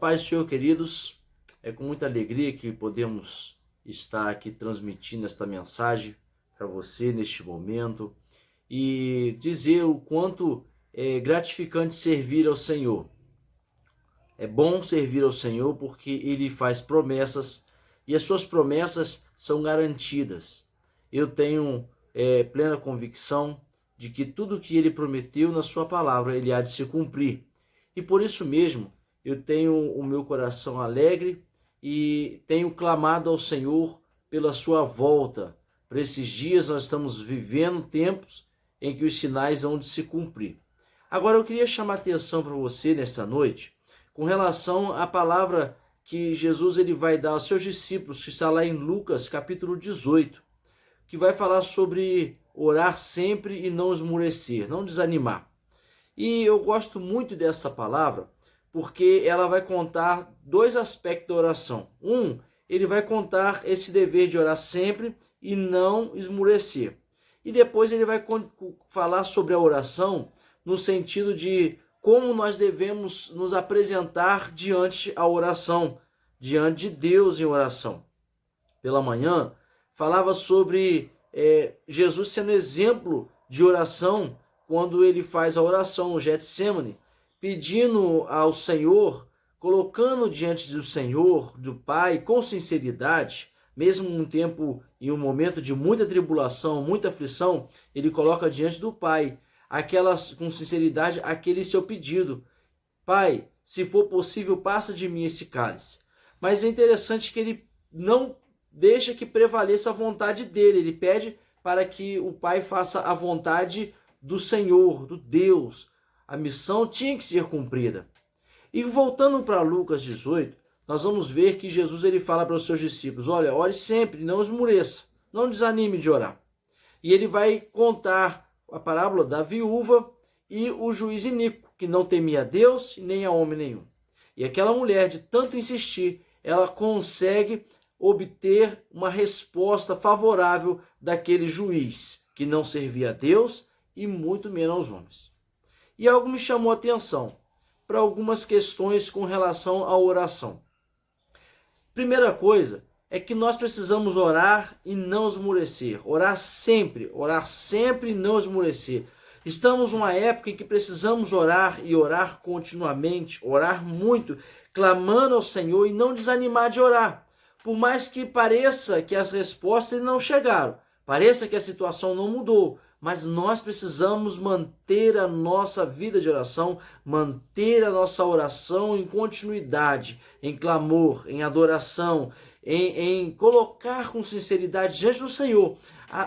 Paz do Senhor, queridos, é com muita alegria que podemos estar aqui transmitindo esta mensagem para você neste momento e dizer o quanto é gratificante servir ao Senhor. É bom servir ao Senhor porque Ele faz promessas e as suas promessas são garantidas. Eu tenho plena convicção de que tudo que Ele prometeu na sua palavra, Ele há de se cumprir. E por isso mesmo, eu tenho o meu coração alegre e tenho clamado ao Senhor pela sua volta. Para esses dias nós estamos vivendo tempos em que os sinais hão de se cumprir. Agora eu queria chamar a atenção para você nesta noite com relação à palavra que Jesus ele vai dar aos seus discípulos, que está lá em Lucas capítulo 18, que vai falar sobre orar sempre e não esmorecer, não desanimar. E eu gosto muito dessa palavra, porque ela vai contar dois aspectos da oração. Ele vai contar esse dever de orar sempre e não esmorecer. E depois ele vai falar sobre a oração no sentido de como nós devemos nos apresentar diante a oração, diante de Deus em oração. Pela manhã, falava sobre Jesus sendo exemplo de oração quando ele faz a oração no Getsêmani, pedindo ao Senhor, colocando diante do Senhor, do Pai, com sinceridade, mesmo um tempo e um momento de muita tribulação, muita aflição, ele coloca diante do Pai, com sinceridade, aquele seu pedido. Pai, se for possível, passa de mim esse cálice. Mas é interessante que ele não deixa que prevaleça a vontade dele, ele pede para que o pai faça a vontade do Senhor, do Deus. A missão tinha que ser cumprida. E voltando para Lucas 18, nós vamos ver que Jesus ele fala para os seus discípulos, olha, ore sempre, não esmoreça, não desanime de orar. E ele vai contar a parábola da viúva e o juiz iníquo, que não temia a Deus nem a homem nenhum. E aquela mulher, de tanto insistir, ela consegue obter uma resposta favorável daquele juiz, que não servia a Deus e muito menos aos homens. E algo me chamou a atenção para algumas questões com relação à oração. Primeira coisa é que nós precisamos orar e não esmorecer. Orar sempre e não esmorecer. Estamos numa época em que precisamos orar e orar continuamente, orar muito, clamando ao Senhor e não desanimar de orar. Por mais que pareça que as respostas não chegaram, pareça que a situação não mudou, mas nós precisamos manter a nossa vida de oração, manter a nossa oração em continuidade, em clamor, em adoração, em colocar com sinceridade diante do Senhor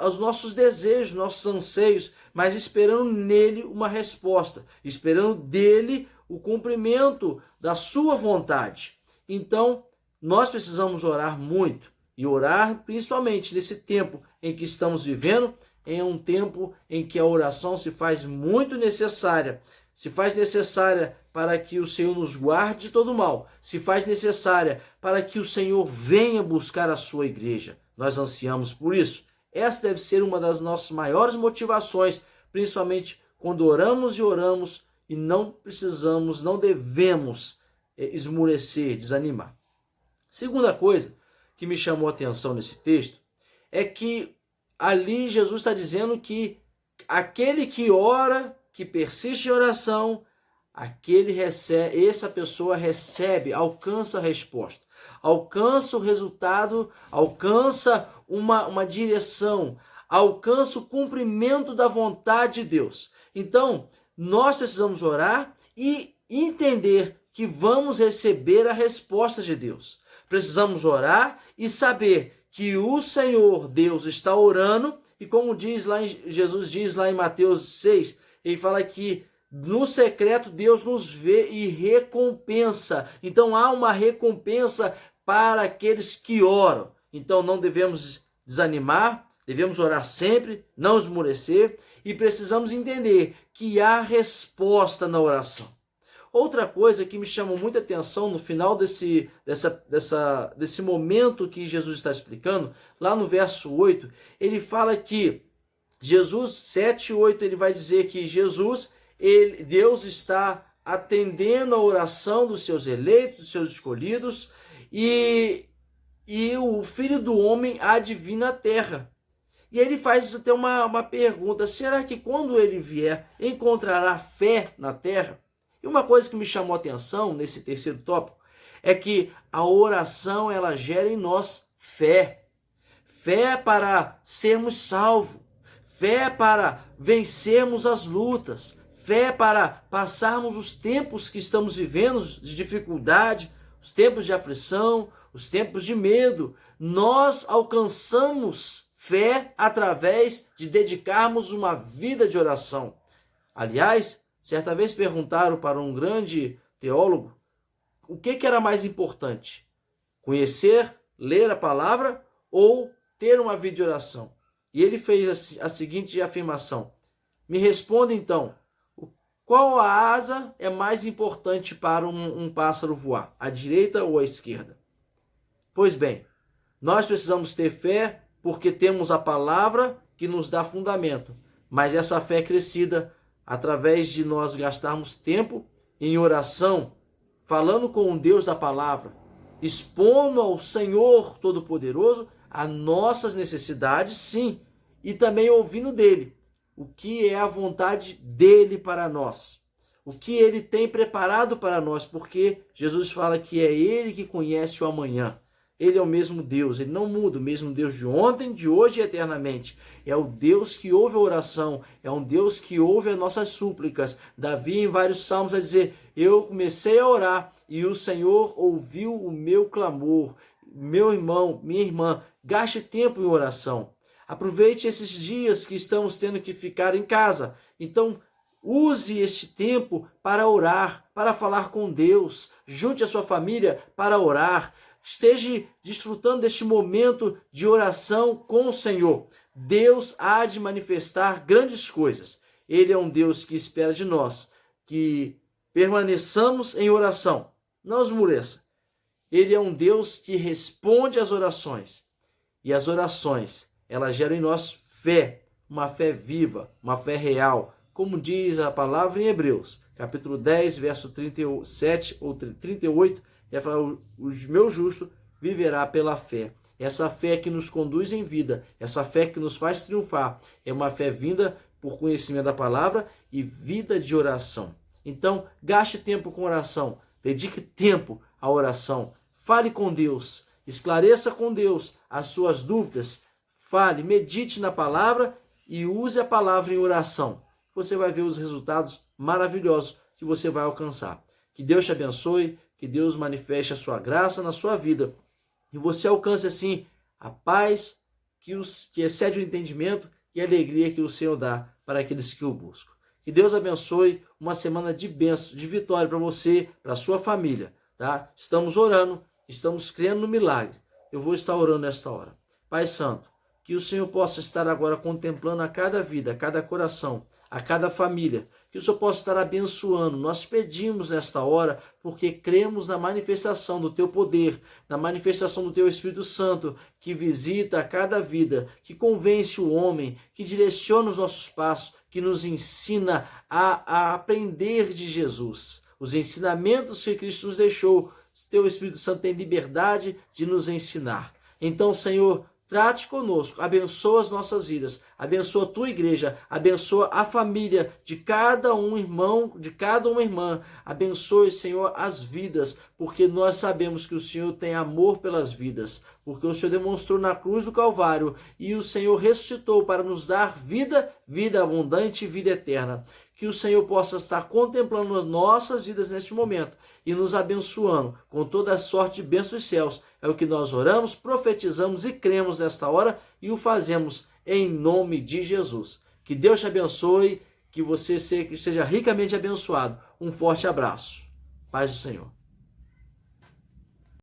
os nossos desejos, nossos anseios, mas esperando nele uma resposta, esperando dele o cumprimento da sua vontade. Então, nós precisamos orar muito e orar principalmente nesse tempo em que estamos vivendo, em um tempo em que a oração se faz muito necessária, se faz necessária para que o Senhor nos guarde de todo mal, se faz necessária para que o Senhor venha buscar a sua igreja. Nós ansiamos por isso. Essa deve ser uma das nossas maiores motivações, principalmente quando oramos e não precisamos, não devemos esmorecer, desanimar. Segunda coisa que me chamou a atenção nesse texto é que ali Jesus está dizendo que aquele que ora, que persiste em oração, essa pessoa recebe, alcança a resposta, alcança o resultado, alcança uma direção, alcança o cumprimento da vontade de Deus. Então, nós precisamos orar e entender que vamos receber a resposta de Deus. Precisamos orar e saber que o Senhor Deus está orando, e como Jesus diz lá em Mateus 6, ele fala que no secreto Deus nos vê e recompensa. Então há uma recompensa para aqueles que oram. Então não devemos desanimar, devemos orar sempre, não esmorecer, e precisamos entender que há resposta na oração. Outra coisa que me chamou muita atenção no final desse momento que Jesus está explicando, lá no verso 8, ele fala que Jesus, 7 e 8, ele vai dizer que Deus está atendendo a oração dos seus eleitos, dos seus escolhidos, e o Filho do Homem há de vir na terra. E ele faz até uma pergunta, será que quando ele vier, encontrará fé na terra? E uma coisa que me chamou a atenção nesse terceiro tópico é que a oração ela gera em nós fé. Fé para sermos salvos, fé para vencermos as lutas, fé para passarmos os tempos que estamos vivendo de dificuldade, os tempos de aflição, os tempos de medo. Nós alcançamos fé através de dedicarmos uma vida de oração. Aliás, certa vez perguntaram para um grande teólogo o que era mais importante, conhecer, ler a palavra ou ter uma vida de oração. E ele fez a seguinte afirmação, me responda então, qual a asa é mais importante para um pássaro voar, a direita ou a esquerda? Pois bem, nós precisamos ter fé porque temos a palavra que nos dá fundamento, mas essa fé crescida através de nós gastarmos tempo em oração, falando com o Deus da palavra, expondo ao Senhor Todo-Poderoso as nossas necessidades, sim, e também ouvindo dele, o que é a vontade dele para nós, o que ele tem preparado para nós, porque Jesus fala que é ele que conhece o amanhã. Ele é o mesmo Deus, ele não muda, o mesmo Deus de ontem, de hoje e eternamente. É o Deus que ouve a oração, é um Deus que ouve as nossas súplicas. Davi, em vários salmos, vai dizer, eu comecei a orar e o Senhor ouviu o meu clamor. meu irmão, minha irmã, gaste tempo em oração. Aproveite esses dias que estamos tendo que ficar em casa. Então, use este tempo para orar, para falar com Deus. Junte a sua família para orar. Esteja desfrutando deste momento de oração com o Senhor. Deus há de manifestar grandes coisas. Ele é um Deus que espera de nós que permaneçamos em oração. Não esmoreça. Ele é um Deus que responde às orações. E as orações, elas geram em nós fé, uma fé viva, uma fé real. Como diz a palavra em Hebreus, capítulo 10, verso 37 ou 38, ele fala, o meu justo viverá pela fé. Essa fé que nos conduz em vida, essa fé que nos faz triunfar, é uma fé vinda por conhecimento da palavra e vida de oração. Então, gaste tempo com oração, dedique tempo à oração, fale com Deus, esclareça com Deus as suas dúvidas, fale, medite na palavra e use a palavra em oração. Você vai ver os resultados maravilhosos que você vai alcançar. Que Deus te abençoe, que Deus manifeste a sua graça na sua vida e você alcance assim a paz que excede o entendimento e a alegria que o Senhor dá para aqueles que o buscam. Que Deus abençoe, uma semana de bênção, de vitória para você, para a sua família. Tá? Estamos orando, estamos crendo no milagre. Eu vou estar orando nesta hora. Pai Santo, que o Senhor possa estar agora contemplando a cada vida, a cada coração, a cada família, que o Senhor possa estar abençoando. Nós pedimos nesta hora, porque cremos na manifestação do Teu poder, na manifestação do Teu Espírito Santo, que visita a cada vida, que convence o homem, que direciona os nossos passos, que nos ensina a aprender de Jesus. Os ensinamentos que Cristo nos deixou, Teu Espírito Santo tem liberdade de nos ensinar. Então, Senhor, trate conosco, abençoa as nossas vidas, abençoa a tua igreja, abençoa a família de cada um irmão, de cada uma irmã. Abençoe, Senhor, as vidas, porque nós sabemos que o Senhor tem amor pelas vidas, porque o Senhor demonstrou na cruz do Calvário e o Senhor ressuscitou para nos dar vida, vida abundante e vida eterna. Que o Senhor possa estar contemplando as nossas vidas neste momento e nos abençoando com toda a sorte de bênçãos dos céus. É o que nós oramos, profetizamos e cremos nesta hora e o fazemos em nome de Jesus. Que Deus te abençoe, que você seja ricamente abençoado. Um forte abraço. Paz do Senhor.